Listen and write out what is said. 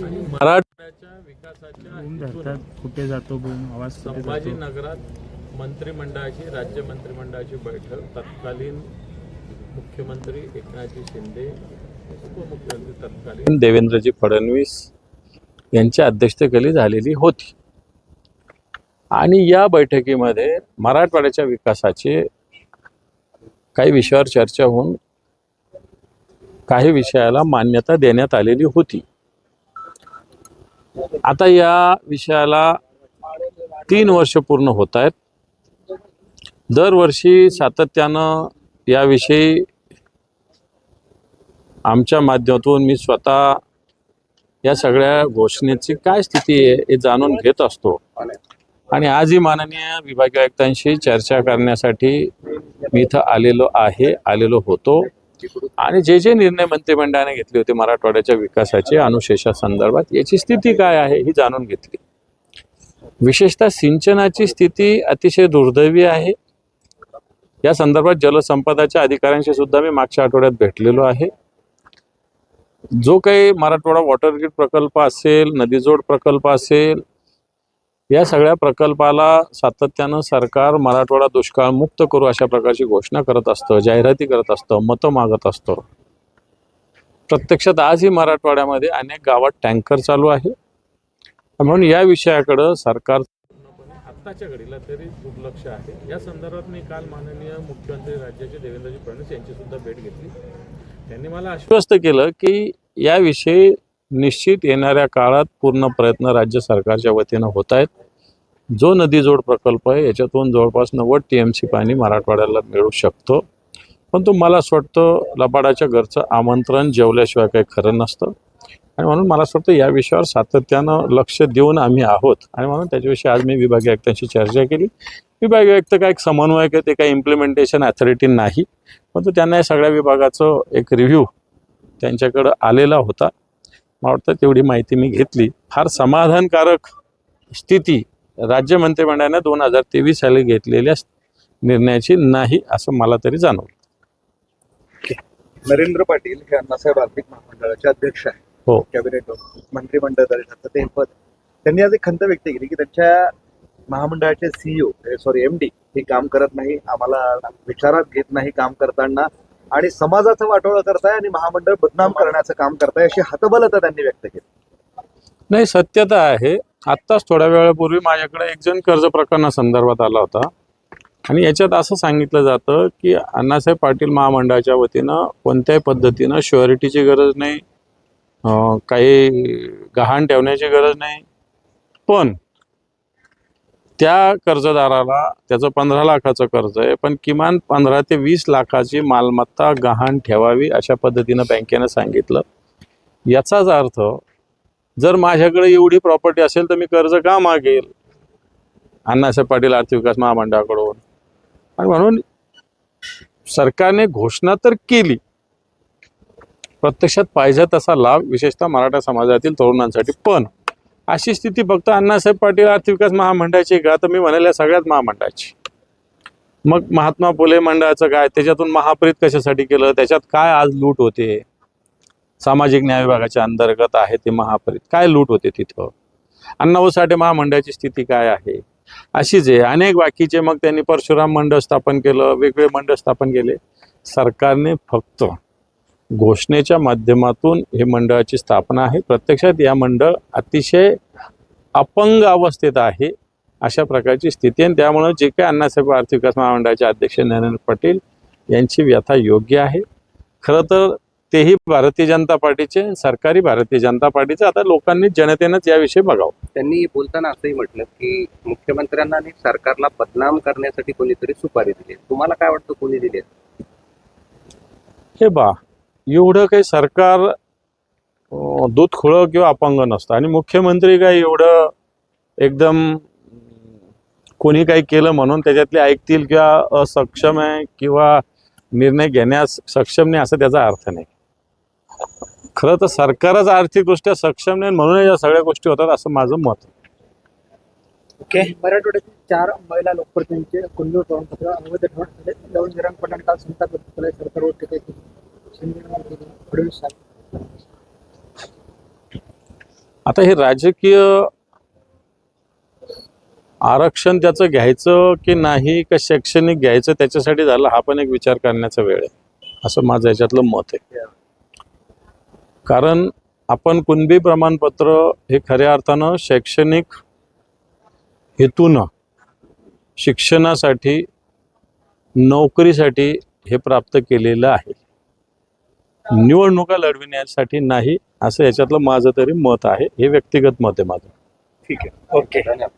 मराठवाड्याच्या विकासाच्या हेतूने कुठे जातो आवाज संभाजीनगरात मंत्रिमंडळाची राज्य मंत्रिमंडळाची बैठक तत्कालीन मुख्यमंत्री एकनाथजी शिंदे उपमुख्यमंत्री तत्कालीन देवेंद्रजी फडणवीस यांच्या अध्यक्षतेखाली झालेली होती आणि या बैठकीमध्ये मराठवाड्याच्या विकासाचे काही विषयावर चर्चा होऊन काही विषयाला मान्यता देण्यात आलेली होती। आता या विषयाला 3 वर्ष पूर्ण होत आहेत। दरवर्षी सातत्यानं याविषयी आमच्या माध्यमातून मी स्वतः या सगळ्या घोषणेची काय स्थिती आहे हे जाणून घेत असतो आणि आजही माननीय विभागीय आयुक्तांशी चर्चा करण्यासाठी मी इथं आलेलो होतो आणि जे निर्णय मंत्रिमंडळाने घेतले होते मराठवाड्याच्या विकासाचे अनुशेषासंदर्भात याची स्थिती काय आहे ही जाणून घेतली। विशेषतः सिंचनाची स्थिती अतिशय दुर्दैवी आहे। या संदर्भात जलसंपदाच्या अधिकाऱ्यांशी सुद्धा मी मागच्या आठवड्यात भेटलेलो आहे। जो काही मराठवाडा वॉटर ग्रीड प्रकल्प असेल, नदीजोड प्रकल्प असेल, या सगळ्या प्रकल्पाला सातत्यानं सरकार मराठवाडा दुष्काळ मुक्त करू अशा प्रकारची घोषणा करत असतं, जाहिराती करत असतं, मतं मागत असतं। प्रत्यक्षात आजही मराठवाड्यामध्ये अनेक गावात टँकर चालू आहे म्हणून या विषयाकडे सरकार आत्ताच्या घडीला तरी दुर्लक्ष आहे। या संदर्भात मी काल माननीय मुख्यमंत्री राज्याचे देवेंद्रजी फडणवीस यांची सुद्धा भेट घेतली। त्यांनी मला आश्वस्त केलं की याविषयी निश्चित येणाऱ्या काळात पूर्ण प्रयत्न राज्य सरकारच्या वतीनं होत आहेत। जो नदीजोड प्रकल्प आहे याच्यातून जवळपास 90 TMC पाणी मराठवाड्याला मिळू शकतो, पण मला असं वाटतं लबाडाच्या घरचं आमंत्रण जेवल्याशिवाय काही खरं नसतं आणि म्हणून मला असं वाटतं या विषयावर सातत्यानं लक्ष देऊन आम्ही आहोत आणि म्हणून त्याच्याविषयी आज मी विभागीय आयुक्तांशी चर्चा केली। विभागीय आयुक्त काय एक समन्वयक आहे, ते काही इम्प्लिमेंटेशन अथॉरिटी नाही, परंतु त्यांना या सगळ्या विभागाचं एक रिव्ह्यू त्यांच्याकडं आलेला होता। मला वाटतं तेवढी माहिती मी घेतली। फार समाधानकारक स्थिती राज्य मंत्रिमंडळाने 2023 साली घेतलेल्या निर्णयाची नाही असं मला तरी जाणवलं। नरेंद्र पाटील हे अण्णासाहेब आर्थिक महामंडळाचे अध्यक्ष आहेत। हो, कॅबिनेट मंत्रिमंडळ दर्जाचं ते पद। त्यांनी आज एक खंत व्यक्त केली की त्यांच्या महामंडळाचे CEO MD हे काम करत नाही, आम्हाला विचारात घेत नाही काम करताना आणि समाजाचं वाटोळं करताय आणि महामंडळ बदनाम करण्याचं काम करताय अशी हतबलता त्यांनी व्यक्त केली। नाही, सत्यता आहे। आत्ताच थोड्या वेळापूर्वी माझ्याकडे एक जण कर्ज प्रकरणासंदर्भात आला होता आणि याच्यात असं सांगितलं जातं की अण्णासाहेब पाटील महामंडळाच्या वतीनं कोणत्याही पद्धतीनं श्युरिटीची गरज नाही, काही गहाण ठेवण्याची गरज नाही, पण त्या कर्जदाराला त्याचं 15 लाखाचं कर्ज आहे पण किमान 15 ते 20 लाखाची मालमत्ता गहाण ठेवावी अशा पद्धतीनं बँकेनं सांगितलं। याचाच अर्थ जर माझ्याकडे एवढी प्रॉपर्टी असेल तर मी कर्ज का मागेल अण्णासाहेब पाटील आर्थिक विकास महामंडळाकडून। आणि म्हणून सरकारने घोषणा तर केली, प्रत्यक्षात पाहिजे तसा लाभ विशेषतः मराठा समाजातील तरुणांसाठी, पण अशी स्थिती फक्त अण्णासाहेब पाटील आर्थिक विकास महामंडळाची का, तर मी म्हणाल या सगळ्यात महामंडळाची। मग महात्मा फुले मंडळाचं काय, त्याच्यातून महाप्रीत कशासाठी केलं, त्याच्यात काय आज लूट होते, सामाजिक न्याय विभागाच्या अंतर्गत आहे ते महाप्रीत, काय लूट होते तिथं, अण्णाभाऊ साठे महामंडळाची स्थिती काय आहे, अशीच आहे अनेक बाकीचे। मग त्यांनी परशुराम मंडळ स्थापन केलं, वेगळे मंडळ स्थापन केले। सरकारने फक्त घोषणेच्या माध्यमातून हे मंडळाची स्थापना आहे, प्रत्यक्षात या मंडळ अतिशय अपंग अवस्थेत आहे अशा प्रकारची स्थिती आहे। त्यामुळे जे काही अण्णासाहेब आर्थिक विकास महामंडळाचे अध्यक्ष नरेंद्र पाटील यांची व्यथा योग्य आहे। खरं तर तेही भारतीय जनता पार्टीचे, सरकारी भारतीय जनता पार्टीचे, आता लोकांनी जनतेनंच याविषयी बघावं। त्यांनी बोलताना असंही म्हटलं की मुख्यमंत्र्यांना आणि सरकारला बदनाम करण्यासाठी कोणीतरी सुपारी दिली, तुम्हाला काय वाटतं कोणी दिली? हे एवढं काही सरकार दूध खुळं किंवा अपंग नसतं आणि मुख्यमंत्री काय एवढं एकदम कोणी काही केलं म्हणून त्याच्यातले ऐकतील किंवा असक्षम आहे किंवा निर्णय घेण्यास सक्षम नाही असं त्याचा अर्थ नाही। खरं तर सरकारच आर्थिकदृष्ट्या सक्षम नाही म्हणून या सगळ्या गोष्टी होतात असं माझं मत आहे। मराठवाड्यातील 4 महिला लोकप्रतिनिधींचे कुंडू प्रमाणपत्र अवैध ठरवण्यात आले। लवण निरंपणाने काल संताप व्यक्त केला सरकारवर टीका केली। आता हे राजकीय आरक्षण त्याचं घ्यायचं की नाही का शैक्षणिक घ्यायचं त्याच्यासाठी झालं हा पण एक विचार करण्याचा वेळ आहे असं माझं याच्यातलं मत आहे. कारण आपण कुणबी प्रमाणपत्र हे खऱ्या अर्थानं शैक्षणिक हेतूनं शिक्षणासाठी नोकरीसाठी हे प्राप्त केलेलं आहे, निवडणुका लढविण्यासाठी नाही असं याच्यातलं माझं तरी मत आहे. हे व्यक्तिगत मत आहे माझं. ठीक आहे. ओके धन्यवाद.